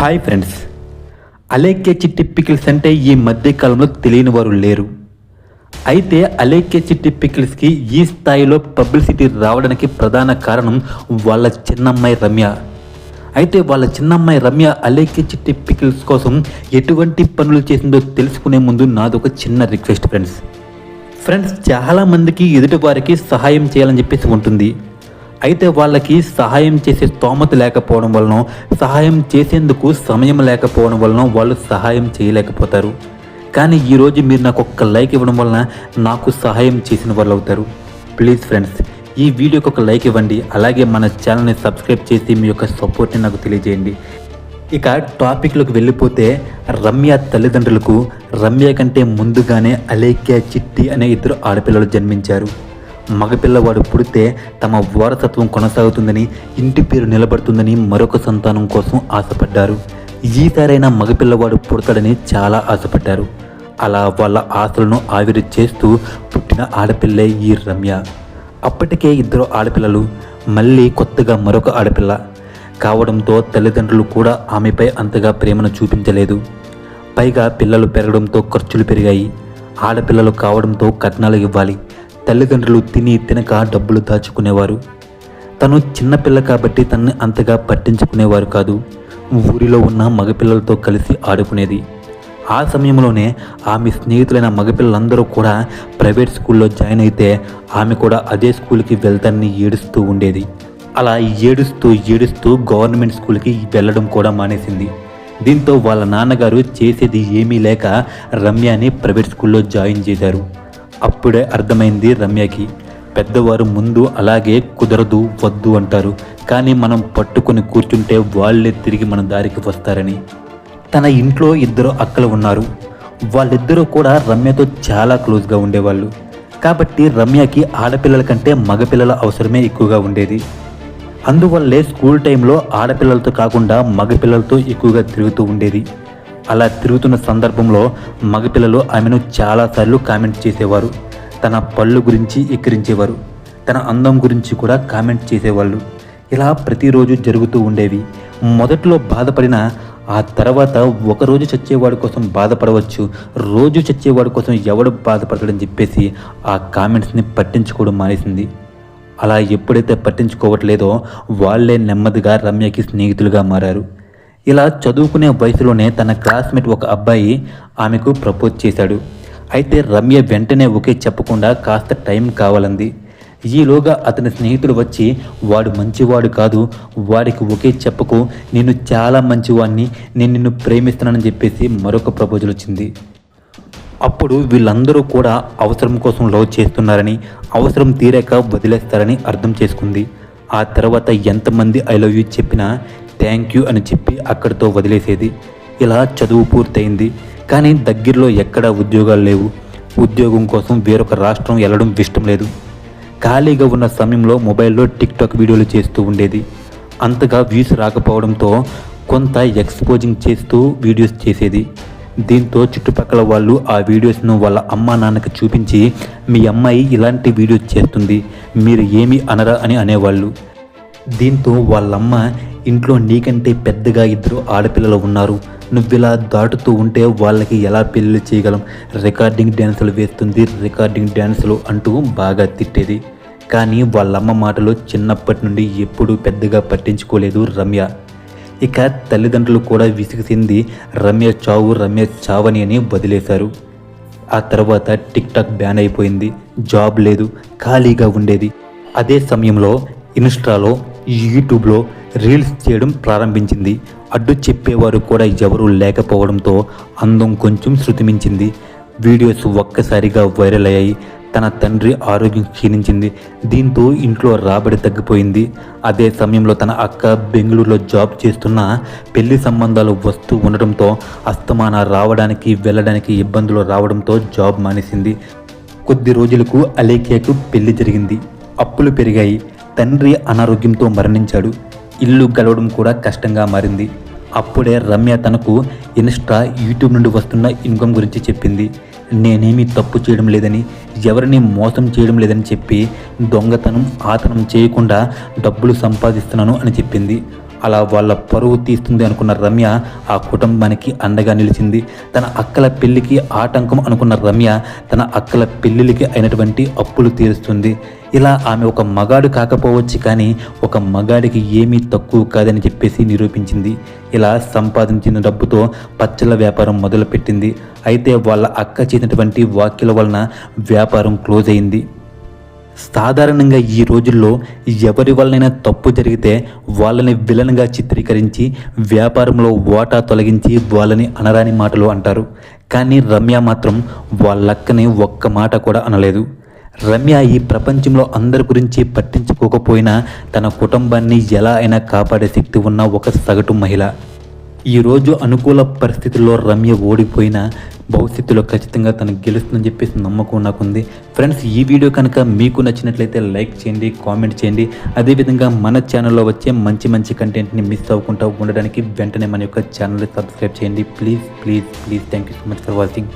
Hi friends, Alekhya చిట్టి pickles అంటే ఈ మధ్యకాలంలో తెలియని వారు లేరు. అయితే అలేఖ్య చిట్టి పికిల్స్కి ఈ స్థాయిలో పబ్లిసిటీ రావడానికి ప్రధాన కారణం వాళ్ళ చిన్నమ్మాయి రమ్య. అయితే వాళ్ళ చిన్నమ్మాయి రమ్య అలేఖ్య చిట్టి పికిల్స్ కోసం ఎటువంటి పనులు చేసిందో తెలుసుకునే ముందు నాదొక చిన్న రిక్వెస్ట్ ఫ్రెండ్స్ చాలామందికి ఎదుటి వారికి సహాయం చేయాలని చెప్పేసి ఉంటుంది. అయితే వాళ్ళకి సహాయం చేసే స్తోమత లేకపోవడం వలన, సహాయం చేసేందుకు సమయం లేకపోవడం వలన వాళ్ళు సహాయం చేయలేకపోతారు. కానీ ఈరోజు మీరు నాకు ఒక్క లైక్ ఇవ్వడం వలన నాకు సహాయం చేసిన వాళ్ళు అవుతారు. ప్లీజ్ ఫ్రెండ్స్, ఈ వీడియోకి ఒక లైక్ ఇవ్వండి. అలాగే మన ఛానల్ని సబ్స్క్రైబ్ చేసి మీ యొక్క సపోర్ట్ని నాకు తెలియజేయండి. ఇక టాపిక్లోకి వెళ్ళిపోతే, రమ్య తల్లిదండ్రులకు రమ్య కంటే ముందుగానే అలేఖ్య చిట్టి అనే ఇద్దరు ఆడపిల్లలు జన్మించారు. మగపిల్లవాడు పుడితే తమ వారసత్వం కొనసాగుతుందని, ఇంటి పేరు నిలబడుతుందని మరొక సంతానం కోసం ఆశపడ్డారు. ఈసారైనా మగపిల్లవాడు పుడతాడని చాలా ఆశపడ్డారు. అలా వాళ్ళ ఆశలను ఆవిరి చేస్తూ పుట్టిన ఆడపిల్లే ఈ రమ్య. అప్పటికే ఇద్దరు ఆడపిల్లలు, మళ్ళీ కొత్తగా మరొక ఆడపిల్ల కావడంతో తల్లిదండ్రులు కూడా ఆమెపై అంతగా ప్రేమను చూపించలేదు. పైగా పిల్లలు పెరగడంతో ఖర్చులు పెరిగాయి. ఆడపిల్లలు కావడంతో కట్నాలు ఇవ్వాలి. తల్లిదండ్రులు తిని తినక డబ్బులు దాచుకునేవారు. తను చిన్నపిల్ల కాబట్టి తనని అంతగా పట్టించుకునేవారు కాదు. ఊరిలో ఉన్న మగపిల్లలతో కలిసి ఆడుకునేది. ఆ సమయంలోనే ఆమె స్నేహితులైన మగపిల్లలందరూ కూడా ప్రైవేట్ స్కూల్లో జాయిన్ అయితే ఆమె కూడా అదే స్కూల్కి వెళ్తానని ఏడుస్తూ ఉండేది. అలా ఏడుస్తూ గవర్నమెంట్ స్కూల్కి వెళ్ళడం కూడా మానేసింది. దీంతో వాళ్ళ నాన్నగారు చేసేది ఏమీ లేక రమ్యని ప్రైవేట్ స్కూల్లో జాయిన్ చేశారు. అప్పుడే అర్థమైంది రమ్యకి, పెద్దవారు ముందు అలాగే కుదరదు వద్దు అంటారు, కానీ మనం పట్టుకొని కూర్చుంటే వాళ్ళే తిరిగి మన దారికి వస్తారని. తన ఇంట్లో ఇద్దరు అక్కలు ఉన్నారు. వాళ్ళిద్దరూ కూడా రమ్యతో చాలా క్లోజ్గా ఉండేవాళ్ళు. కాబట్టి రమ్యకి ఆడపిల్లల కంటే మగపిల్లల అవసరమే ఎక్కువగా ఉండేది. అందువల్లే స్కూల్ టైంలో ఆడపిల్లలతో కాకుండా మగపిల్లలతో ఎక్కువగా తిరుగుతూ ఉండేది. అలా తిరుగుతున్న సందర్భంలో మగపిల్లలు ఆమెను చాలాసార్లు కామెంట్ చేసేవారు. తన పళ్ళు గురించి ఎక్కిరించేవారు. తన అందం గురించి కూడా కామెంట్ చేసేవాళ్ళు. ఇలా ప్రతిరోజు జరుగుతూ ఉండేవి. మొదట్లో బాధపడిన, ఆ తర్వాత ఒకరోజు చచ్చేవాడి కోసం బాధపడవచ్చు, రోజు చచ్చేవాడి కోసం ఎవడు బాధపడతాడని చెప్పేసి ఆ కామెంట్స్ని పట్టించుకోవడం మానేసింది. అలా ఎప్పుడైతే పట్టించుకోవట్లేదో వాళ్ళే నెమ్మదిగా రమ్యకి స్నేహితులుగా మారారు. ఇలా చదువుకునే వయసులోనే తన క్లాస్మేట్ ఒక అబ్బాయి ఆమెకు ప్రపోజ్ చేశాడు. అయితే రమ్య వెంటనే ఓకే చెప్పకుండా కాస్త టైం కావాలంది. ఈలోగా అతని స్నేహితుడు వచ్చి, వాడు మంచివాడు కాదు, వాడికి ఓకే చెప్పకు, నేను చాలా మంచివాడిని, నేను నిన్ను ప్రేమిస్తున్నానని చెప్పేసి మరొక ప్రపోజల్ వచ్చింది. అప్పుడు వీళ్ళందరూ కూడా అవసరం కోసం లవ్ చేస్తున్నారని, అవసరం తీరాక వదిలేస్తారని అర్థం చేసుకుంది. ఆ తర్వాత ఎంతమంది ఐ లవ్ యూ చెప్పినా థ్యాంక్ యూ అని చెప్పి అక్కడితో వదిలేసేది. ఇలా చదువు పూర్తయింది. కానీ దగ్గరలో ఎక్కడా ఉద్యోగాలు లేవు. ఉద్యోగం కోసం వేరొక రాష్ట్రం వెళ్ళడం ఇష్టం లేదు. ఖాళీగా ఉన్న సమయంలో మొబైల్లో టిక్టాక్ వీడియోలు చేస్తూ ఉండేది. అంతగా వ్యూస్ రాకపోవడంతో కొంత ఎక్స్పోజింగ్ చేస్తూ వీడియోస్ చేసేది. దీంతో చుట్టుపక్కల వాళ్ళు ఆ వీడియోస్ను వాళ్ళ అమ్మా నాన్నకి చూపించి, మీ అమ్మాయి ఇలాంటి వీడియోస్ చేస్తుంది, మీరు ఏమీ అనరా అని అనేవాళ్ళు. దీంతో వాళ్ళమ్మ, ఇంట్లో నీకంటే పెద్దగా ఇద్దరు ఆడపిల్లలు ఉన్నారు, నువ్విలా దాటుతూ ఉంటే వాళ్ళకి ఎలా పెళ్లి చేయగలం, రికార్డింగ్ డ్యాన్సులు వేస్తుంది, రికార్డింగ్ డ్యాన్సులు అంటూ బాగా తిట్టేది. కానీ వాళ్ళమ్మ మాటలు చిన్నప్పటి నుండి ఎప్పుడూ పెద్దగా పట్టించుకోలేదు రమ్య. ఇక తల్లిదండ్రులు కూడా విసిగిసింది రమ్య చావని అని వదిలేశారు. ఆ తర్వాత టిక్టాక్ బ్యాన్ అయిపోయింది. జాబ్ లేదు, ఖాళీగా ఉండేది. అదే సమయంలో ఇన్స్టాలో, యూట్యూబ్లో రీల్స్ చేయడం ప్రారంభించింది. అడ్డు చెప్పేవారు కూడా ఎవరూ లేకపోవడంతో అందం కొంచెం శృతిమించింది. వీడియోస్ ఒక్కసారిగా వైరల్ అయ్యాయి. తన తండ్రి ఆరోగ్యం క్షీణించింది. దీంతో ఇంట్లో రాబడి తగ్గిపోయింది. అదే సమయంలో తన అక్క బెంగళూరులో జాబ్ చేస్తున్న, పెళ్లి సంబంధాలు వస్తూ ఉండడంతో అస్తమాన రావడానికి వెళ్ళడానికి ఇబ్బందులు రావడంతో జాబ్ మానేసింది. కొద్ది రోజులకు అలేఖ్యకు పెళ్లి జరిగింది. అప్పులు పెరిగాయి. తండ్రి అనారోగ్యంతో మరణించాడు. ఇల్లు గడవడం కూడా కష్టంగా మారింది. అప్పుడే రమ్య తనకు ఇన్స్టా, యూట్యూబ్ నుండి వస్తున్న ఇన్కమ్ గురించి చెప్పింది. నేనేమీ తప్పు చేయడం లేదని, ఎవరిని మోసం చేయడం లేదని చెప్పి, దొంగతనం ఆతనం చేయకుండా డబ్బులు సంపాదిస్తున్నాను అని చెప్పింది. అలా వాళ్ళ పరువు తీస్తుంది అనుకున్న రమ్య ఆ కుటుంబానికి అండగా నిలిచింది. తన అక్కల పెళ్లికి ఆటంకం అనుకున్న రమ్య తన అక్కల పెళ్లికి అయినటువంటి అప్పులు తీరుస్తుంది. ఇలా ఆమె ఒక మగాడు కాకపోవచ్చు, కానీ ఒక మగాడికి ఏమీ తక్కువ కాదని చెప్పేసి నిరూపించింది. ఇలా సంపాదించిన డబ్బుతో పచ్చళ్ళ వ్యాపారం మొదలుపెట్టింది. అయితే వాళ్ళ అక్క చేసినటువంటి వ్యాఖ్యల వలన వ్యాపారం క్లోజ్ అయింది. సాధారణంగా ఈ రోజుల్లో ఎవరి వల్లనైనా తప్పు జరిగితే వాళ్ళని విలన్గా చిత్రీకరించి వ్యాపారంలో వాటా తొలగించి వాళ్ళని అనరాని మాటలు అంటారు. కానీ రమ్య మాత్రం వాళ్ళక్కని ఒక్క మాట కూడా అనలేదు. రమ్య ఈ ప్రపంచంలో అందరి గురించి పట్టించుకోకపోయినా తన కుటుంబాన్ని ఎలా అయినా కాపాడే శక్తి ఉన్న ఒక సగటు మహిళ. ఈరోజు అనుకూల పరిస్థితుల్లో రమ్య ఓడిపోయినా భవిష్యత్తులో ఖచ్చితంగా తను గెలుస్తుందని చెప్పేసి నమ్మకం నాకుంది. ఫ్రెండ్స్, ఈ వీడియో కనుక మీకు నచ్చినట్లయితే లైక్ చేయండి, కామెంట్ చేయండి. అదేవిధంగా మన ఛానల్లో వచ్చే మంచి మంచి కంటెంట్ని మిస్ అవ్వకుండా ఉండడానికి వెంటనే మన యొక్క ఛానల్ని సబ్స్క్రైబ్ చేయండి. Please please please. Thank you so much for watching.